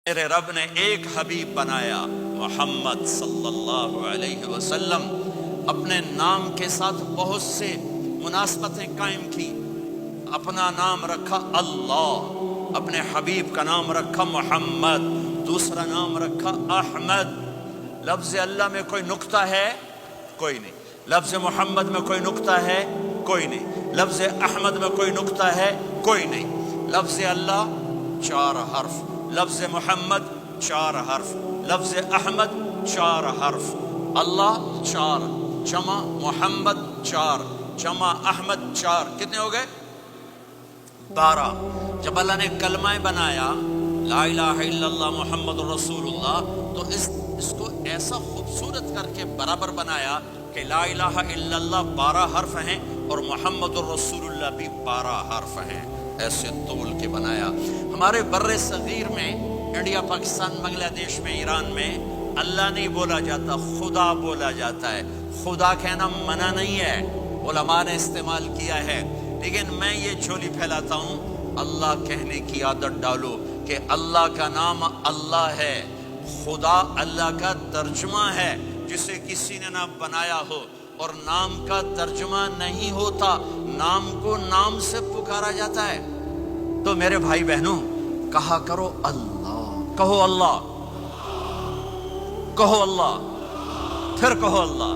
میرے رب نے ایک حبیب بنایا محمد صلی اللہ علیہ وسلم، اپنے نام کے ساتھ بہت سے مناسبتیں قائم کی۔ اپنا نام رکھا اللہ، اپنے حبیب کا نام رکھا محمد، دوسرا نام رکھا احمد۔ لفظ اللہ میں کوئی نکتہ ہے؟ کوئی نہیں۔ لفظ محمد میں کوئی نکتہ ہے؟ کوئی نہیں۔ لفظ احمد میں کوئی نکتہ ہے؟ کوئی نہیں۔ لفظ اللہ 4 حرف، لفظ محمد 4 حرف، لفظ احمد 4 حرف، اللہ 4 جمع محمد 4 جمع احمد 4، کتنے ہو گئے؟ 12۔ جب اللہ نے کلمہ بنایا لا الہ الا اللہ محمد رسول اللہ، تو اس کو ایسا خوبصورت کر کے برابر بنایا کہ لا الہ الا اللہ 12 حرف ہیں اور محمد الرسول اللہ بھی 12 حرف ہیں، ایسے طول کے بنایا۔ ہمارے بر صغیر میں، انڈیا، پاکستان، بنگلہ دیش میں، ایران میں اللہ نہیں بولا جاتا، خدا بولا جاتا ہے۔ خدا کہنا منع نہیں ہے، علماء نے استعمال کیا ہے، لیکن میں یہ جھولی پھیلاتا ہوں، اللہ کہنے کی عادت ڈالو کہ اللہ کا نام اللہ ہے، خدا اللہ کا ترجمہ ہے جسے کسی نے نہ بنایا ہو، اور نام کا ترجمہ نہیں ہوتا، نام کو نام سے پکارا جاتا ہے۔ تو میرے بھائی بہنوں، کہا کرو اللہ، کہو اللہ، کہو اللہ، پھر کہو اللہ۔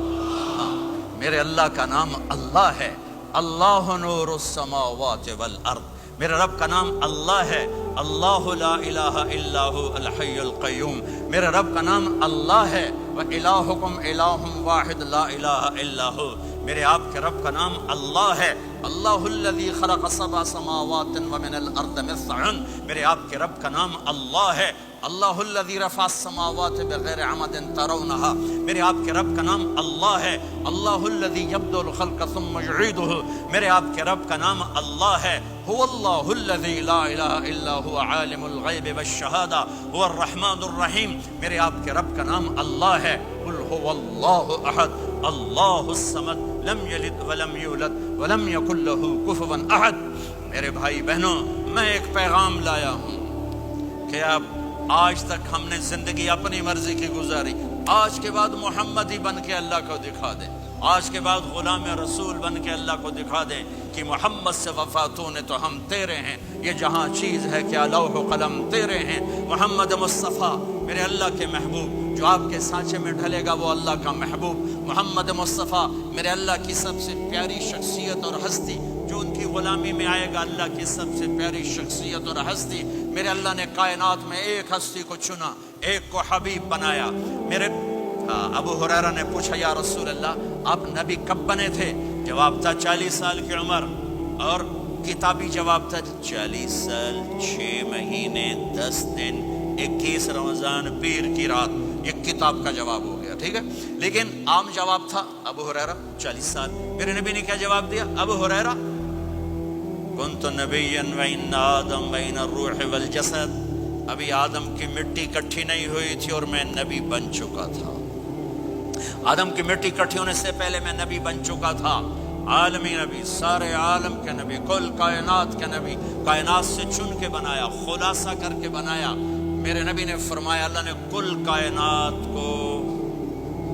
ہاں، میرے اللہ کا نام اللہ ہے، اللہ نور السماوات والارض۔ میرے رب کا نام اللہ ہے، اللہ لا الہ الا هو الحی القیوم۔ میرے رب کا نام اللہ ہے، وَإِلَٰهُكُمْ إِلَٰهٌ وَاحِدٌ لَا إِلَٰهَ إِلَّا هُوَ۔ میرے آپ کے رب کا نام اللہ ہے، اللہ الذی خلق 7 سماوات ومن الارض مثلهن۔ میرے آپ کے رب کا نام اللہ ہے، اللہ الذی رفع السماوات بغیر عمد ترونها۔ میرے آپ کے رب کا نام اللہ ہے، اللہ الذی یبدأ الخلق ثم یعیدہ۔ میرے آپ کے رب کا نام اللہ ہے، هو اللہ الذی لا الہ الا هو عالم الغیب والشہادہ هو الرحمن الرحیم۔ میرے آپ کے رب کا نام اللہ ہے، قل هو اللہ احد اللہ الصمد لم یلد ولم یولد ولم یکن له کفوا احد۔ میرے بھائی بہنوں، میں ایک پیغام لایا ہوں کہ اب آج تک ہم نے زندگی اپنی مرضی کی گزاری، آج کے بعد محمدی بن کے اللہ کو دکھا دیں، آج کے بعد غلام رسول بن کے اللہ کو دکھا دیں کہ محمد سے وفاتوں نے تو ہم تیرے ہیں، یہ جہاں چیز ہے کیا لوح و قلم تیرے ہیں۔ محمد مصطفیٰ میرے اللہ کے محبوب، جو آپ کے سانچے میں ڈھلے گا وہ اللہ کا محبوب۔ محمد مصطفیٰ میرے اللہ کی سب سے پیاری شخصیت اور ہستی، جو ان کی غلامی میں آئے گا اللہ کی سب سے پیاری شخصیت اور ہستی۔ میرے اللہ نے کائنات میں ایک ہستی کو چنا، ایک کو حبیب بنایا۔ میرے ابو ہریرہ نے پوچھا یا رسول اللہ آپ نبی کب بنے تھے؟ جواب تھا 40 سال کی عمر، اور کتابی جواب تھا 40 سال 6 مہینے 10 دن 21 رمضان پیر کی رات۔ یہ کتاب کا جواب ہو گیا، ٹھیک ہے، لیکن عام جواب تھا ابو ہریرہ 40 سال۔ میرے نبی نے کیا جواب دیا؟ ابو ہریرہ کنت نبیا وان آدم بین الروح والجسد، ابھی آدم کی مٹی کٹھی نہیں ہوئی تھی اور میں نبی بن چکا تھا۔ آدم کی مٹی کٹھی ہونے سے پہلے میں نبی بن چکا تھا، عالمی نبی، سارے عالم کے نبی، کل کائنات کے نبی، کائنات سے چن کے بنایا، خلاصہ کر کے بنایا۔ میرے نبی نے فرمایا اللہ نے کل کائنات کو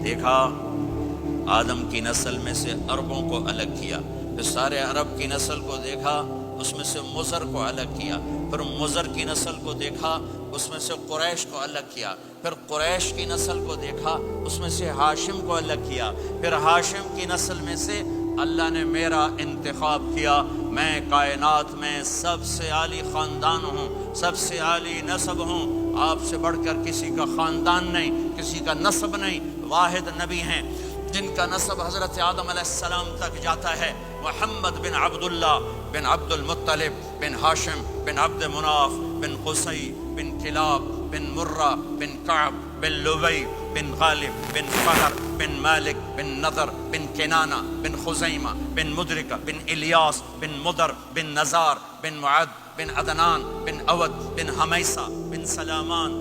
دیکھا، آدم کی نسل میں سے عربوں کو الگ کیا، پھر سارے عرب کی نسل کو دیکھا، اس میں سے مضر کو الگ کیا، پھر مضر کی نسل کو دیکھا، اس میں سے قریش کو الگ کیا، پھر قریش کی نسل کو دیکھا، اس میں سے ہاشم کو الگ کیا، پھر ہاشم کی نسل میں سے اللہ نے میرا انتخاب کیا۔ میں کائنات میں سب سے عالی خاندان ہوں، سب سے عالی نسب ہوں، آپ سے بڑھ کر کسی کا خاندان نہیں، کسی کا نسب نہیں، واحد نبی ہیں جن کا نسب حضرت آدم علیہ السلام تک جاتا ہے، محمد بن عبداللہ بن عبد المطلب بن ہاشم بن عبد مناف بن قصی بن کلاب بن مرہ بن کعب بن لبی بن غالب بن فہر بن مالک بن نضر بن کنانہ بن خزیمہ بن مدرکہ بن الیاس بن مدر بن نزار بن معد بن عدنان بن اود بن حمیسہ بن سلامان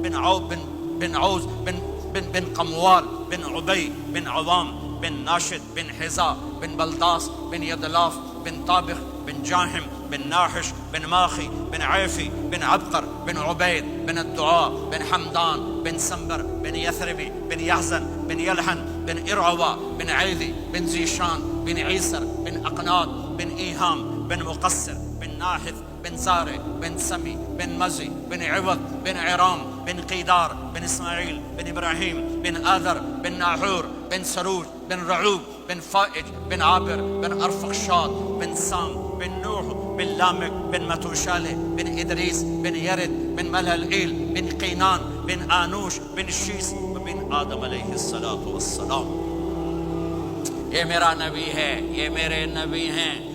بن عوب بن عوز بن قموال بن عبی بن عوام بن ناشد بن حزا بن بلداس بن یدلاف بن طابخ بن جاہم بن ناحش بن ماخي بن عيفي بن عبقر بن عبيد بن الدعاء بن حمدان بن سنبر بن يثربي بن يحزن بن يلحن بن إرعوى بن عيذي بن زيشان بن عيسر بن أقناط بن إيهام بن مقصر بن ناحث بن زارع بن سمي بن مزي بن عوض بن عرام بن قيدار بن إسماعيل بن إبراهيم بن آذر بن ناحور بن سروج بن رعوب بن فائج بن عابر بن أرفخشاد بن سام بن نوح بن لامك بن متوشالة بن إدريس بن يرد بن ملهلئيل بن قينان بن آنوش بن شيس وبن آدم علیہ الصلاۃ والسلام. یہ میرا نبی ہے، یہ میرے نبی ہیں.